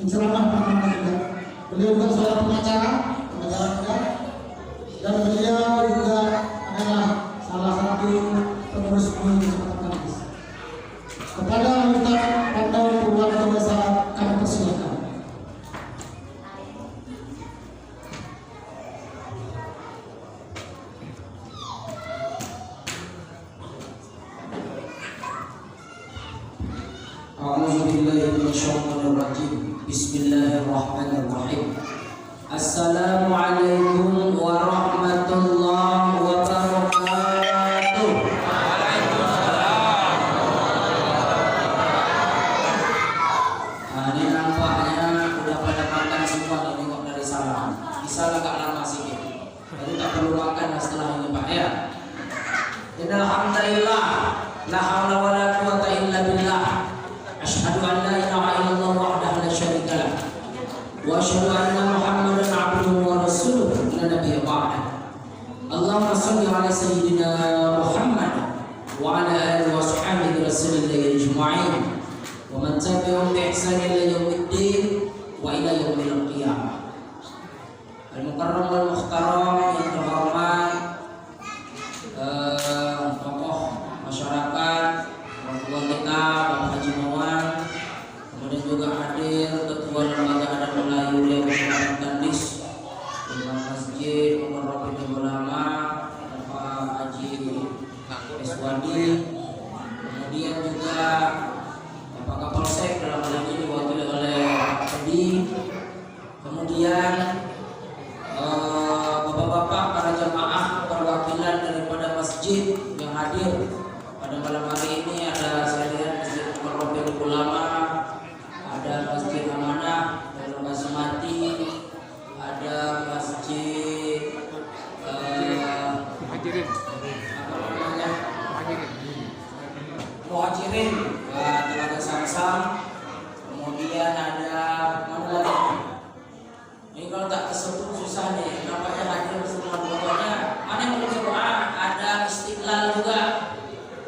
penceramah pertama juga. Beliau juga seorang pengacara juga, dan beliau juga adalah salah satu pengurus Kecamatan Kandis. Kepada anggota Pandawa Keluarga Besar kami persilakan. Bismillahirrahmanirrahim. Assalamualaikum warahmatullahi wabarakatuh. Ini nampaknya udah pada makan semua nih, nengok dari sana. Bisa agak lama sedikit. Jadi tak perlu makan setelah ini Pak ya. Alhamdulillah, la haula wala quwata illa billah. Asyhadu an la ilaha illallah wahdahu la syarika lah. Wa asyhadu anna Muhammadan abduhu wa rasuluhu la nabiyya ba'dah. Allahumma shalli ala sayyidina Muhammad wa ala alihi wa sahbihi rasulillah ajma'in. Wa man tabi'ahum bi ihsan ila yaumiddin wa ila yaumil qiyamah. Al-mukarram wal muhtaram yang terhormat, tokoh masyarakat, orang tua kita, Bapak Haji Mawan, kemudian juga hadir Ketua Lembaga Adat Melayu Riau Kecamatan Kandis, Imam Masjid, Umar Rafiq Ulama, Bapak Haji Eswadi, kemudian juga Bapak Kapolsek dalam hal ini diwakili oleh Pak Edi, kemudian bapak-bapak para jamaah perwakilan daripada masjid yang hadir pada malam hari ini. Ada saya lihat Masjid Umar Rafiq Ulama, ada Masjid Amanah dan Lokasi Mati, ada Masjid Muhajirin Telaga Samsam, kemudian ada mana lagi? Ini kalau tak tersebut susah nih, nampaknya hadir semua. Pokoknya mana yang belum doa, ada Istiqlal juga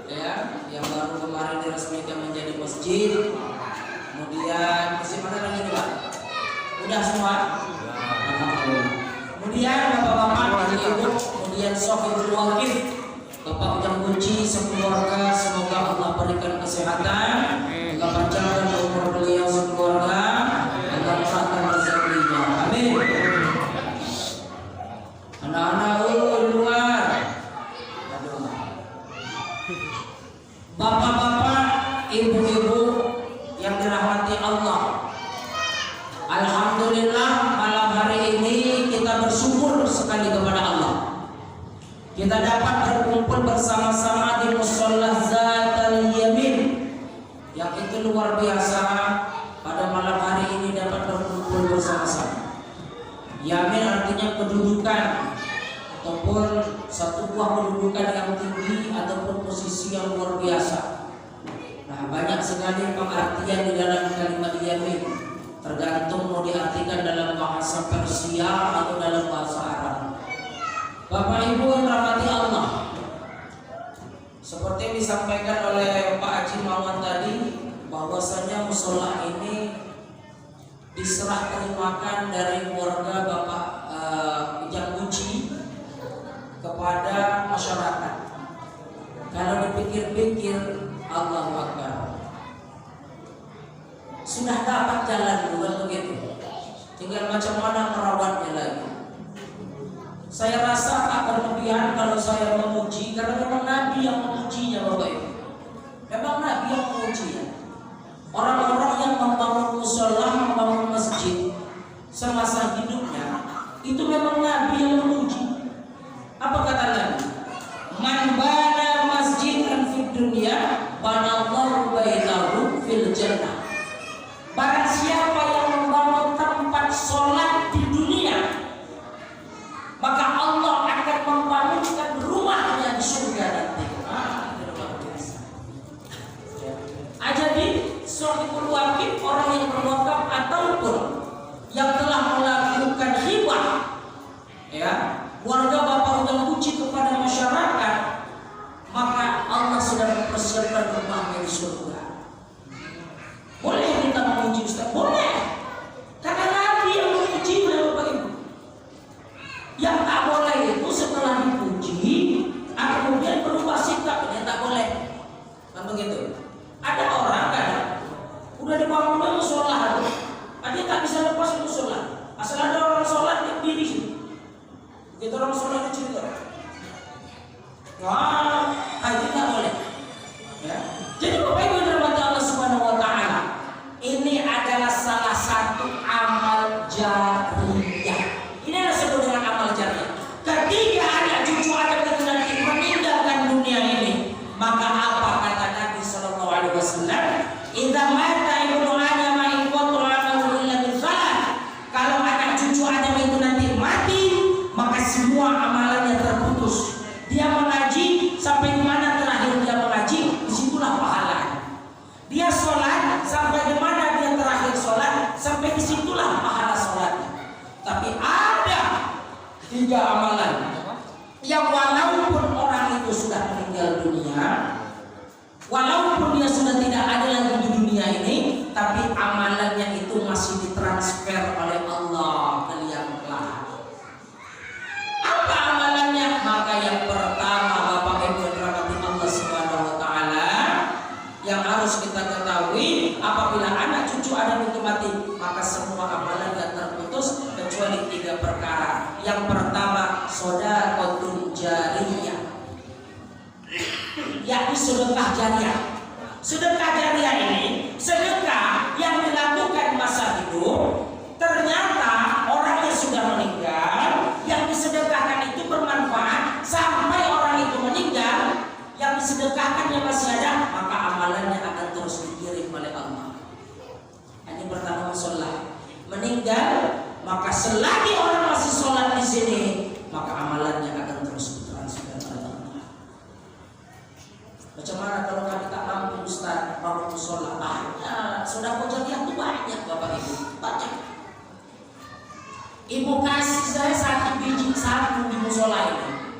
ya, yang baru kemarin diresmikan menjadi masjid. Kemudian masjid mana lagi nih Pak? Udah semua? Kemudian bapak-bapak, ibu-ibu, kemudian Sohibul Wakil, Bapak Ujang Kunci, sekeluarga, semoga Allah berikan kesehatan, juga panjangkan umur beliau sekeluarga, agar murahkan rezekinya. Amin. Anak-anak di luar, bapak-bapak, ibu-ibu yang dirahmati Allah, alhamdulillah malam hari ini kita bersyukur sekali kepada Allah. Kita dapat berkumpul bersama-sama di Musholla Zatul Yamin, yang itu luar biasa. Pada malam hari ini dapat berkumpul bersama-sama. Yamin artinya kedudukan ataupun satu buah kedudukan yang tinggi ataupun posisi yang luar biasa. Nah, banyak sekali pengertian di dalam kalimat yamin, tergantung mau diartikan dalam bahasa Persia atau dalam bahasa Arab. Bapak Ibu yang rahmati Allah, seperti yang disampaikan oleh Pak Haji Mawan tadi, bahwasanya musola ini diserah terimakan dari keluarga Bapak Ujang Kunci kepada masyarakat. Kalau dipikir-pikir, Allahu Akbar, sudah dapat jalan dulu begitu, tinggal macam mana merawatnya lagi. Saya rasa tak berlebihan kalau saya memuji, karena memang Nabi yang memujinya Bapak Ibu. Memang Nabi yang memujinya. Orang-orang yang membangun musola, membangun masjid semasa hidupnya, itu memang Nabi yang memuji. Apa kata Nabi? Man bana masjidan fid dunya, banallahu baitahu fil jannah. Barang siapa yang membangun tempat sholat di dunia, maka Allah akan membangunkan rumahnya di surga nanti. Jadi Sohibul tak bisa lepas untuk sholat. Asal ada orang sholat yang diri situ. Begitu orang sholat itu cerita. Wah, itu tak boleh. Ya. Jadi Bapak Ibu dirahmati Allah Subhanahu Wa Taala, ini adalah salah satu amal jariyah. Ini adalah disebut dengan amal jariyah. Ketika anak cucu Adam itu nanti meninggalkan dunia ini, maka apa kata Nabi Sallallahu Alaihi Wasallam? Idza mata ibnu Adam in qata amalu illa min salat. Kalau anak cucu Adam itu nanti mati, maka semua amalannya terputus. Dia mengaji sampai di mana terakhir dia mengaji, disitulah pahalanya. Dia sholat sampai di mana dia terakhir sholat, sampai disitulah pahala sholatnya. Tapi ada 3 amalan yang walaupun orang itu sudah meninggal dunia, walaupun dia sudah tidak ada lagi di dunia ini, tapi amalannya itu masih ditransfer oleh Allah ke liang lahat. Apa amalannya? Maka yang pertama, Bapak Ibu dirahmati Allah Subhanahu Wa Taala, yang harus kita ketahui, apabila anak cucu Adam itu mati, maka semua amalannya terputus kecuali 3 perkara. Yang pertama, shadaqatun jariyah, yakni sedekah jariyah. Sedekah jariyah ini sedekah yang dilakukan masa hidup, ternyata orang yang sudah meninggal, yang disedekahkan itu bermanfaat sampai orang itu meninggal, yang disedekahkannya masih ada, maka amalannya akan terus dikirim oleh Allah. Ini pertama sholat. Meninggal, maka selagi orang masih sholat di sini, maka amalannya akan terus ditransfer oleh Allah. Macam mana kalau kami tak mampu Ustaz, mampu sholat? Sudah kejadian itu banyak Bapak Ibu, banyak. Ibu kasih saya 1 biji sapu di musola ini.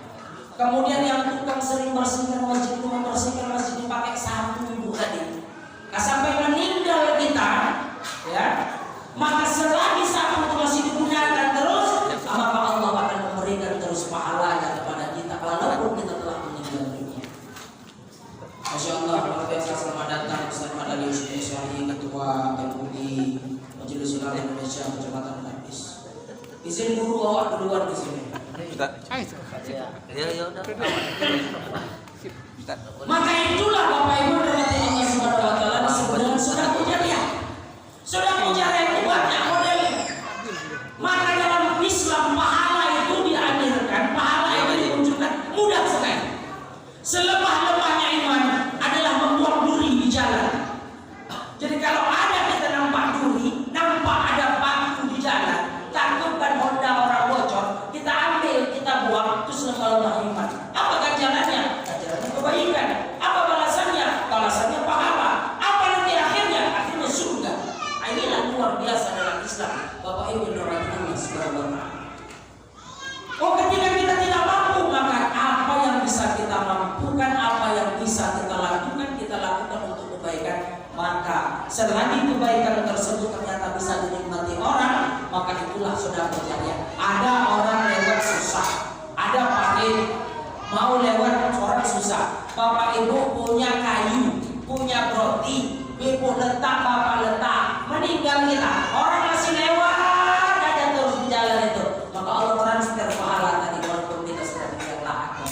Kemudian yang tukang sering bersihkan masjid itu membersihkan masjid ini pakai sapu ibu tadi. Nah, sampai meninggal kita, ya, maka selagi sapu itu masih digunakan terus, maka Allah akan memberikan terus pahalanya kepada kita walaupun kita telah meninggal dunia. Masya Allah, luar biasa. Selamat datang Ustaz Madali Syahri, Ketua MUI Majelis Ulama Indonesia Kecamatan Nabis. Izin guru awak duluan di sini. Maka itulah Bapak Ibu dirahmati Allah Subhanahu Wa Taala disebut dengan sedekah jariyah. Sedekah jariyah itu banyak modelnya. Maka dalam Islam pahala itu diamirkan, pahala itu dimunculkan mudah sekali. Selemah-lemahnya iman adalah membuang duri di jalan. Jadi kalau ada kita nampak duri, nampak ada batu di jalan, takutkan Honda orang bocor, kita ambil, kita buang, itu selemah-lemah iman. Apa ganjarannya? Ganjarannya kebaikan. Apa balasannya? Balasannya pahala. Apa nanti akhirnya? Akhirnya surga. Inilah luar biasa dalam Islam. Bapak Ibu dirahmati Allah Subhanahu Wa Taala. Oh, ketika kita tidak mampu, maka apa yang bisa kita mampukan, apa yang bisa kita lakukan untuk kebaikan. Maka selagi kebaikan tersebut ternyata bisa dinikmati orang, maka itulah sedekah jariyah. Ada orang lewat susah, ada pahit, mau lewat orang susah. Bapak Ibu punya kayu, punya roti, ibu letak, bapak letak, meninggal kita, orang masih lewat ada terus di jalan itu, maka Allah transfer pahala tadi walaupun kita sudah meninggal lahat.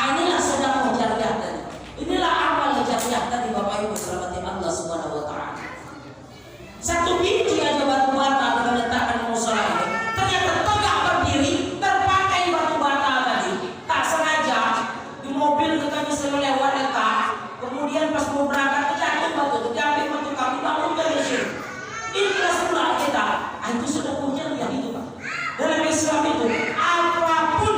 Inilah sedekah jariyah tadi. Inilah amal jariyah tadi Bapak Ibu dirahmati Allah Subhanahu Wa Taala. 1 biji aja batu bata kita letakkan di musola ini, ternyata tegak berdiri, terpakai batu bata tadi. Tak sengaja di mobil kita bisa lewat letak, kemudian pas mau berangkat jatuh batu, diambil batu kami bangun dari sini. Ikhlas pula kita. Itu sudah punya yang itu Pak. Dalam Islam itu apapun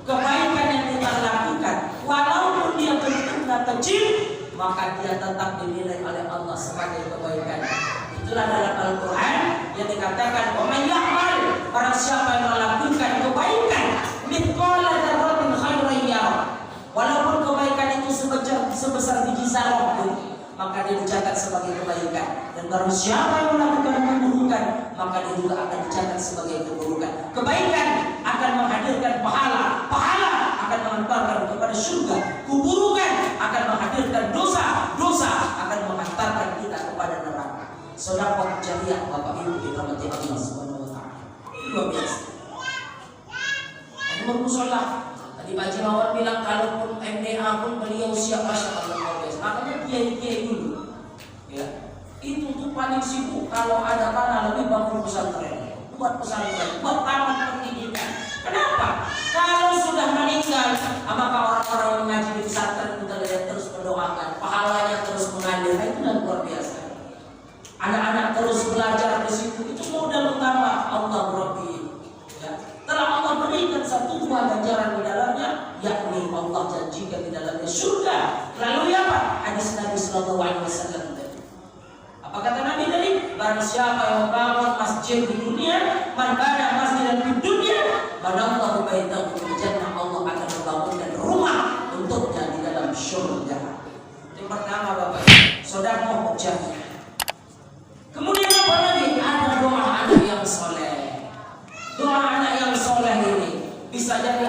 kebaikan yang kita lakukan, walaupun dia bentuknya kecil, maka dia tetap dinilai oleh Allah sebagai kebaikan. Itulah dalam Al-Quran yang dikatakan, "Wa may ya'mal", barang siapa yang melakukan kebaikan, mithqala dzarratin khairan yarah, walaupun kebaikan itu sebesar biji zarah pun, maka dia dicatat sebagai kebaikan. Dan barang siapa yang melakukan keburukan, maka dia juga akan dicatat sebagai keburukan. Kebaikan akan menghadirkan pahala, pahala akan mengantarkan kepada surga, keburukan akan menghadirkan dosa, dosa akan mengantarkan kita kepada neraka. sedekah jariah Bapak Ibu dirahmati Allah Subhanahu wa taala. Luar biasa. Nomor musola. Tadi Pak Jimawan bilang kalaupun MDA pun beliau siap, masya Allah luar biasa. Makanya kiai dulu. Ya. Itu tuh paling sibuk kalau ada tanah lebih bangun pesantren, buat pesantren, buat taman pendidikan. Kenapa? Kalau sudah meninggal, apakah orang-orang yang mengaji di pesantren kita lihat terus mendoakan, pahalanya terus mengalir, itu dan luar biasa. Anak-anak terus belajar di situ, itu modal utama Allah Rabbi. Ya. Telah Allah berikan satu buah ganjaran di dalamnya, yakni Allah janjikan di dalamnya surga. Lalu apa? Hadis Nabi Sallallahu Alaihi Wasallam. Apa kata Nabi tadi? Barang siapa yang bangun masjid di dunia, man bana masjidan di dunia, banallahu baitahu fil jannah, Allah akan membangunkan rumah untuknya di dalam surga. Yang pertama Bapak, sedekah jariah. Kemudian apa lagi? Ada doa anak yang soleh. Doa anak yang soleh ini bisa jadi